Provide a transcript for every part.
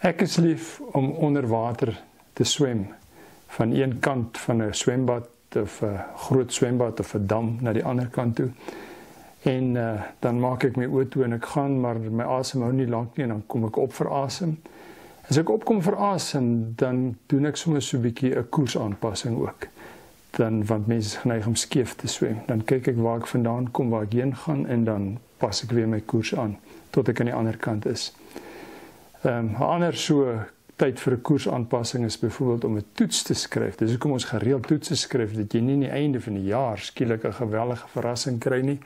Ek is lief om onder water te swem, van een kant van 'n swembad of 'n groot swembad of 'n dam na die ander kant toe. En dan maak ek my oë toe en ek gaan, maar my asem hou nie lank nie en dan kom ek op vir asem. As ek opkom vir asem, dan doen ek soms so 'n bietjie 'n koersaanpassing ook. Want mense is geneig om skeef te swem. Dan kyk ek waar ek vandaan kom, waar ek heen gaan en dan pas ek weer my koers aan tot ek aan die ander kant is. 'n ander so tyd vir 'n koersaanpassing is byvoorbeeld om 'n toets te skryf. Dis hoekom ons gereeld toetse skryf, dat jy nie aan die einde van die jaar skielik 'n geweldige verrassing kry nie.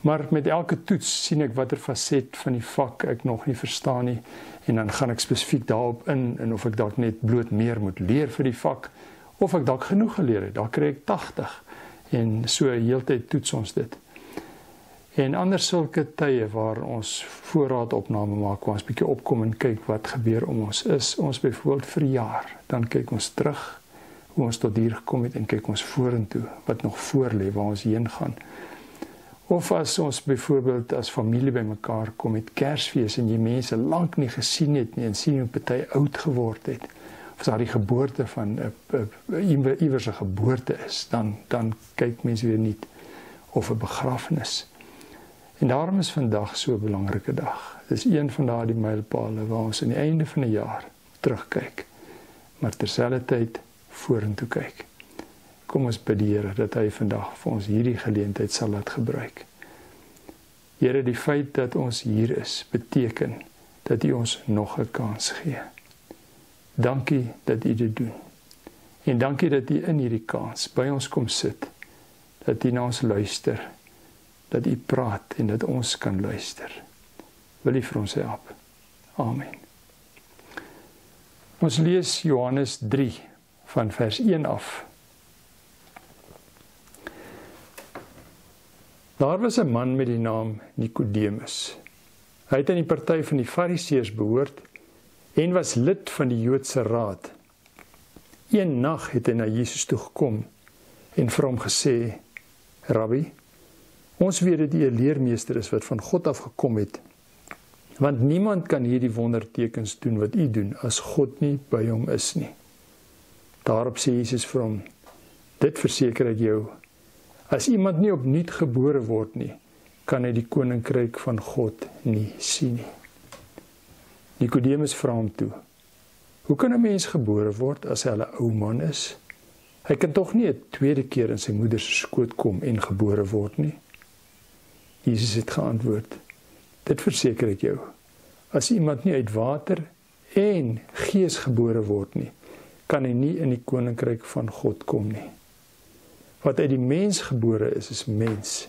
Maar met elke toets sien ek watter faset van die vak ek nog nie verstaan nie en dan gaan ek spesifiek daarop in en of ek dalk net bloot meer moet leer vir die vak of ek dalk genoeg geleer het. Daar kry ek 80 en so heeltyd toets ons dit. En anders sulke tye waar ons voorraadopname maak, waar ons bietjie opkom en kyk wat gebeur om ons is. Ons byvoorbeeld verjaar, dan kyk ons terug hoe ons tot hier gekom het en kyk ons vorentoe wat nog voor lê, waar ons heen gaan. Of as ons byvoorbeeld as familie bymekaar kom met Kersfees en jy mense lank nie gesien het nie en sien hoe party oud geword het. Of as daar die geboorte van iewers 'n geboorte is, dan kyk mense weer nie, of 'n begrafnis. En daarom is vandag so 'n belangrike dag. Dis een van daardie mylpale waar ons aan die einde van 'n jaar terugkyk, maar terselfdertyd vorentoe kyk. Kom ons bid die Here dat hy vandag vir ons hierdie geleentheid sal laat gebruik. Here, die feit dat ons hier is, beteken dat U ons nog 'n kans gee. Dankie dat U dit doen. En dankie dat U in hierdie kans by ons kom sit, dat U na ons luister, dat U praat en dat ons kan luister. Wil U vir ons help. Amen. Ons lees Johannes 3 van vers 1 af. Daar was 'n man met die naam Nikodemus. Hy het aan die party van die Fariseërs behoort en was lid van die Joodse Raad. Een nag het hy na Jesus toe gekom en vir hom gesê: Rabbi, ons weet dat U 'n leermeester is wat van God af gekom het, want niemand kan hierdie wondertekens doen wat U doen as God nie by hom is nie. Daarop sê Jesus vir hom: Dit verseker ek jou, as iemand nie opnuut gebore word nie, kan hy die koninkryk van God nie sien nie. Nikodemus vra hom toe: Hoe kan 'n mens gebore word as hy 'n ou man is? Hy kan tog nie 'n tweede keer in sy moeder se skoot kom en gebore word nie. Jesus het geantwoord: Dit verseker ek jou, as iemand nie uit water en gees gebore word nie, kan hy nie in die koninkryk van God kom nie. Wat uit die mens gebore is mens,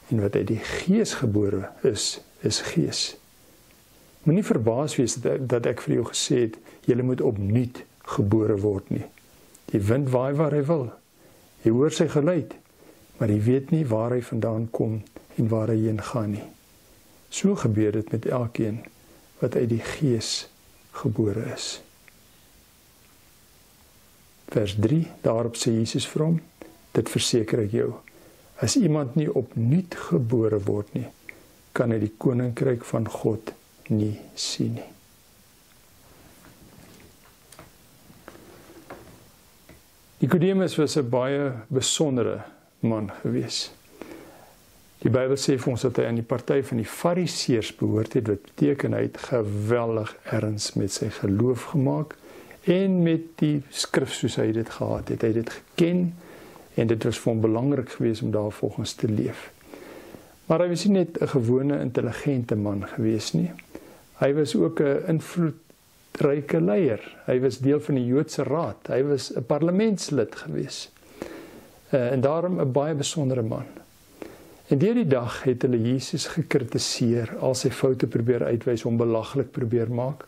en wat uit die gees gebore is gees. Moenie verbaas wees dat ek vir jou gesê het, jy moet opnuut gebore word nie. Die wind waai waar hy wil. Jy hoor sy geluid, maar jy weet nie waar hy vandaan kom en waar hy heen gaan nie. So gebeur dit met elkeen wat uit die gees gebore is. Vers 3, daarop sê Jesus vir hom: Dit verseker ek jou, as iemand nie opnuut gebore word nie, kan hy die koninkryk van God nie sien nie. Nikodemus was 'n baie besondere man gewees. Die Bybel sê vir ons dat hy aan die party van die Fariseërs behoort het, wat beteken hy het geweldig erns met sy geloof gemaak en met die skrif soos hy dit gehad het. Hy het dit geken en dit was vir hom belangrik geweest om daarvolgens te leef. Maar hy was nie net 'n gewone intelligente man geweest nie. Hy was ook 'n invloedryke leier. Hy was deel van die Joodse Raad. Hy was 'n parlementslid geweest. En daarom 'n baie besondere man. En deur die dag het hulle Jesus gekritiseer, al sy foute probeer uitwys, hom belaglik probeer maak.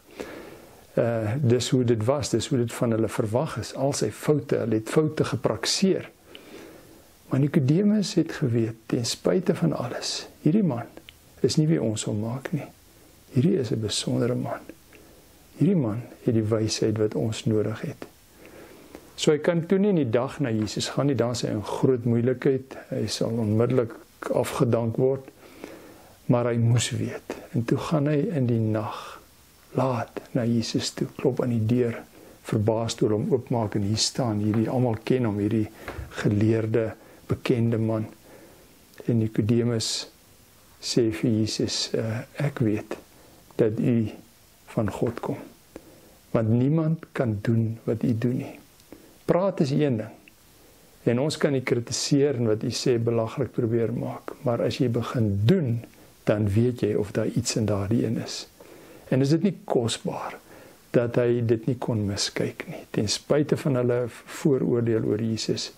Dis hoe dit was, dis hoe dit van hulle verwag is, al sy foute, hulle het foute gepraktiseer. Maar Nikodemus het geweet, ten spyte van alles, hierdie man is nie wie ons wil maak nie. Hierdie is 'n besondere man. Hierdie man het die wysheid wat ons nodig het. So hy kan toe nie in die dag na Jesus gaan nie, dan is hy in groot moeilikheid, hy sal onmiddellik afgedank word, maar hy moes weet. En toe gaan hy in die nag laat na Jesus toe, klop aan die deur, verbaas toe hom oopmaak en hier staan, hierdie almal ken hom, hierdie geleerde, bekende man. En Nikodemus sê vir Jesus, ek weet dat u van God kom, want niemand kan doen wat u doen nie. Praat is een ding, en ons kan nie kritiseer en wat u sê belaglik probeer maak, maar as jy begin doen, dan weet jy of daar iets in daardie een is. En is dit nie kosbaar dat hy dit nie kon miskyk nie, ten spyte van hulle vooroordeel oor Jesus,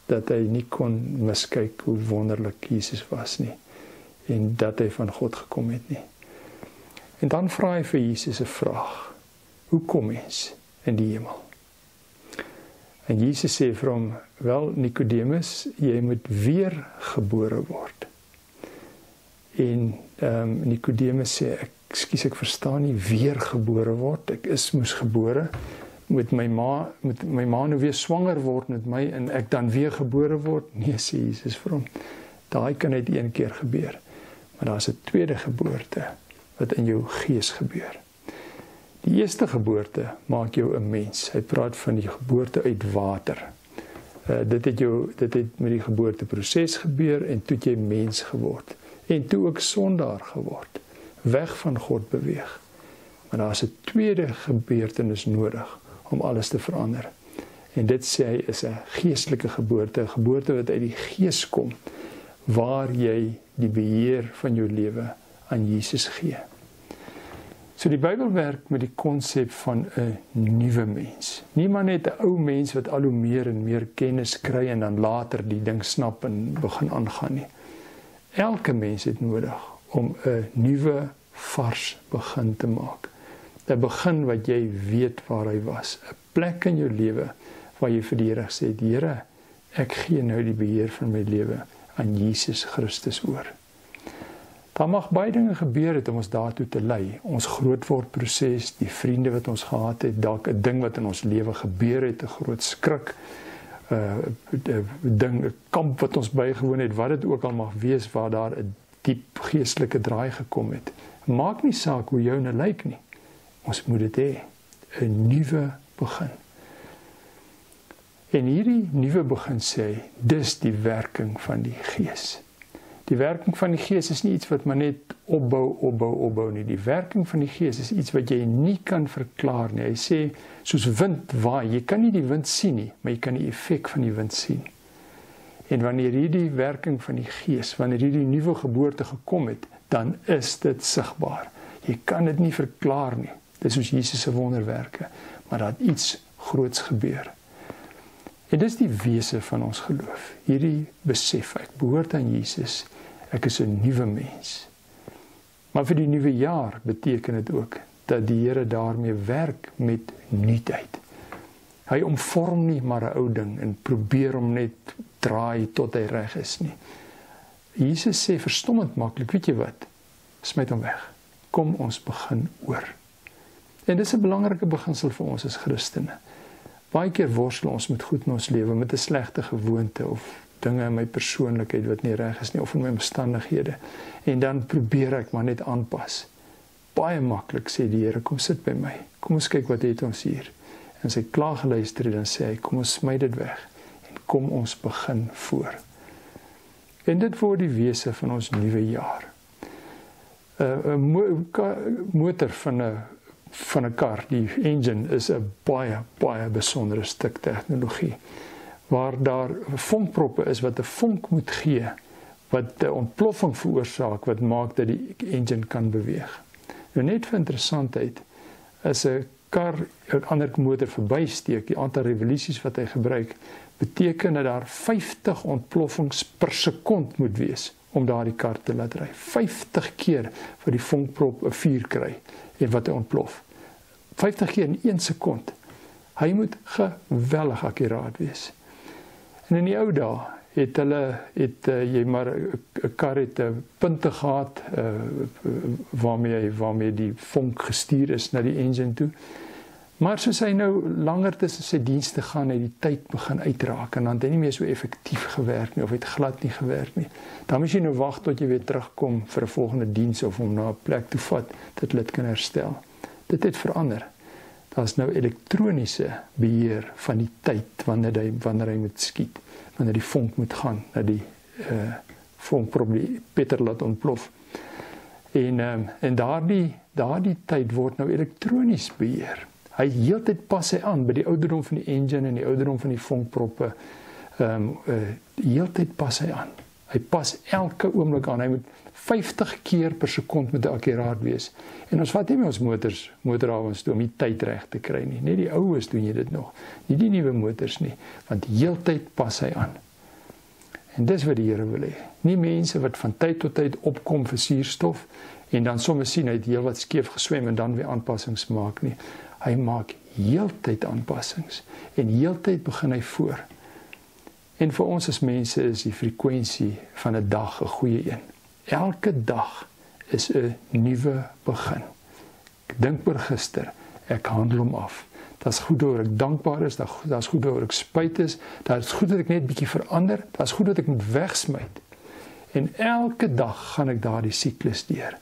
dat hy nie kon miskyk hoe wonderlik Jesus was nie, en dat hy van God gekom het nie. En dan vra hy vir Jesus 'n vraag, hoe kom mens in die hemel? En Jesus sê vir hom, wel Nikodemus, jy moet weer gebore word. En Nikodemus sê, ek verstaan nie, weer gebore word, ek moes gebore, moet my ma nou weer swanger word met my, en ek dan weer gebore word? Nee, sê Jesus vir hom, daai kan net een keer gebeur, maar daar is 'n tweede geboorte, wat in jou gees gebeur. Die eerste geboorte maak jou 'n mens. Hy praat van die geboorte uit water. Dit het met die geboorteproses gebeur, en toe het jy mens geword. En toe ook sondaar geword. Weg van God beweeg. Maar daar is 'n tweede gebeurtenis nodig om alles te verander. En dit sê hy is 'n geestelike geboorte, 'n geboorte wat uit die gees kom, waar jy die beheer van jou lewe aan Jesus gee. So die Bybel werk met die konsep van 'n nuwe mens. Nie maar net 'n ou mens wat al hoe meer en meer kennis kry en dan later die ding snap en begin aangaan nie. Elke mens het nodig om 'n nuwe, vars begin te maak. 'n Begin wat jy weet waar hy was. 'n Plek in jou lewe waar jy vir die Here sê, Here, ek gee nou die beheer van my lewe aan Jesus Christus oor. Daar mag baie dinge gebeur het om ons daartoe te lei. Ons grootwordproses, die vriende wat ons gehad het, dalk 'n ding wat in ons lewe gebeur het, 'n groot skrik, 'n kamp wat ons bygewoon het, wat dit ook al mag wees, waar daar 'n diep geestelike draai gekom het. Maak nie saak hoe joune lyk nie. Ons moet dit hê, 'n nuwe begin. En hierdie nuwe begin sê, dis die werking van die Gees. Die werking van die Gees is nie iets wat maar net opbou nie. Die werking van die Gees is iets wat jy nie kan verklaar nie. Hy sê, soos wind waai, jy kan nie die wind sien nie, maar jy kan die effek van die wind sien. En wanneer hierdie werking van die Gees, wanneer hierdie nuwe geboorte gekom het, dan is dit sigbaar. Jy kan dit nie verklaar nie. Dit is soos Jesus se wonderwerke, maar daar het iets groots gebeur. En dis die wese van ons geloof. Hierdie besef, ek behoort aan Jesus, ek is 'n nuwe mens. Maar vir die nuwe jaar beteken dit ook dat die Here daarmee werk met nuutheid. Hy omvorm nie maar 'n ou ding en probeer hom net draai tot hy reg is nie. Jesus sê verstommend maklik, weet jy wat? Smyt hom weg. Kom ons begin oor. En dis 'n belangrike beginsel vir ons as Christene. Baie keer worstel ons met goed in ons lewe, met 'n slegte gewoonte of dinge in my persoonlikheid wat nie reg is nie, of in my omstandighede. En dan probeer ek maar net aanpas. Baie maklik sê die Here, kom sit by my. Kom ons kyk wat het ons hier. En as hy klaar geluister het, dan sê hy, kom ons smyt dit weg. En kom ons begin voor. En dit word die wese van ons nuwe jaar. 'n motor van 'n kar, die engine, is 'n baie besondere stuk tegnologie, waar daar vonkproppe is wat 'n vonk moet gee, wat 'n ontploffing veroorsaak, wat maak dat die engine kan beweeg. Nou net vir interessantheid, as 'n kar 'n ander motor verbysteek, die aantal revolusies wat hy gebruik, beteken dat daar 50 ontploffings per sekond moet wees om daardie kar te laat ry. 50 keer wat die vonkprop 'n vuur kry en wat hy ontplof. 50 keer in 1 sekond. Hy moet geweldig akkuraat wees. En in die ou dae het jy maar 'n kar het 'n punte gehad waarmee die vonk gestuur is na die engine toe. Maar soos hy nou langer tussen sy dienste gaan, het die tyd begin uitraak en dan het hy nie meer so effektief gewerk nie, of het glad nie gewerk nie. Dan moet jy nou wag tot jy weer terugkom vir 'n volgende diens of om na 'n plek toe vat dat dit kan herstel. Dit het verander. Daar is nou elektroniese beheer van die tyd wanneer hy moet skiet, wanneer die vonk moet gaan, na die vonk probeer Peter laat ontplof. En daardie tyd word nou elektronies beheer. Hy heeltyd pas hy aan by die ouderdom van die engine en die ouderdom van die vonkproppe. Heeltyd pas hy aan. Hy pas elke oomblik aan. Hy moet 50 keer per sekond moet akkuraat wees. En ons vat nie met ons motorhawens toe om die tyd reg te kry nie. Net die oues doen jy dit nog. Nie die nuwe motors nie, want heeltyd pas hy aan. En dis wat die Here wil hê. Nie mense wat van tyd tot tyd opkom vir suurstof en dan soms sien hy het heel wat skeef geswem en dan weer aanpassings maak nie. Hy maak heeltyd aanpassings en heeltyd begin hy voor. En vir ons as mense is die frekwensie van 'n dag 'n goeie een. Elke dag is 'n nuwe begin. Ek dink oor gister, ek handel hom af. Dat is goed oor ek dankbaar is, dat is goed oor ek spyt is, dat is goed dat ek net bietjie verander, dat is goed dat ek moet wegsmyt. En elke dag gaan ek daardie siklus deur,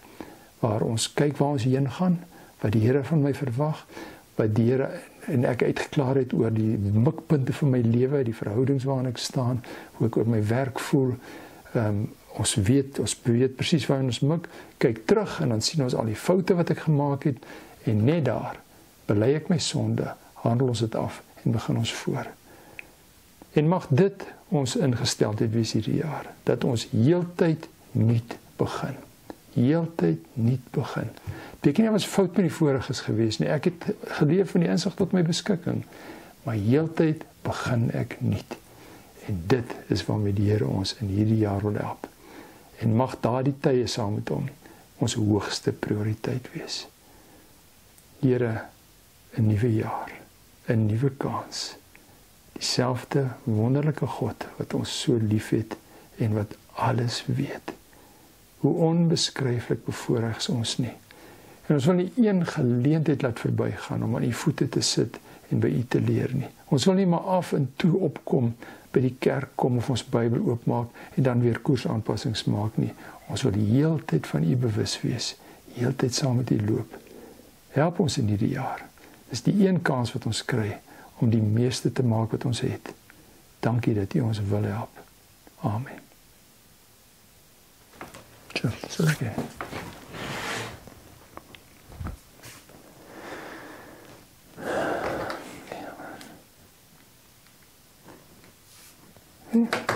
waar ons kyk waar ons heen gaan, wat die Here van my verwag, wat die Here en ek uitgeklaar het oor die mikpunte van my lewe, die verhoudings waarin ek staan, hoe ek oor my werk voel. Ons weet presies waar ons mik, kyk terug en dan sien ons al die foute wat ek gemaak het en net daar bely ek my sonde, handel ons dit af en begin ons voor. En mag dit ons ingesteldheid wees hierdie jaar, dat ons heeltyd nuut begin. Heeltyd nuut begin. Beteken nie was fout met die voriges gewees nie. Ek het geleef van die insig tot my beskikking, maar heeltyd begin ek nuut. En dit is waarmee die Here ons in hierdie jaar wil help. En mag daardie tye saam met hom ons hoogste prioriteit wees. Here, 'n nuwe jaar, 'n nuwe kans. Dieselfde wonderlike God wat ons so liefhet en wat alles weet. Hoe onbeskryflik bevoorreg is ons nie. En ons wil nie een geleentheid laat verbygaan om aan u voete te sit en by u te leer nie. Ons wil nie maar af en toe opkom, by die kerk kom of ons Bybel oopmaak en dan weer koersaanpassings maak nie. Ons wil die heeltyd van u bewus wees, heeltyd saam met u loop. Help ons in hierdie jaar. Dis die een kans wat ons kry om die meeste te maak wat ons het. Dankie dat u ons wil help. Amen. Chill, so lekker. Hmm.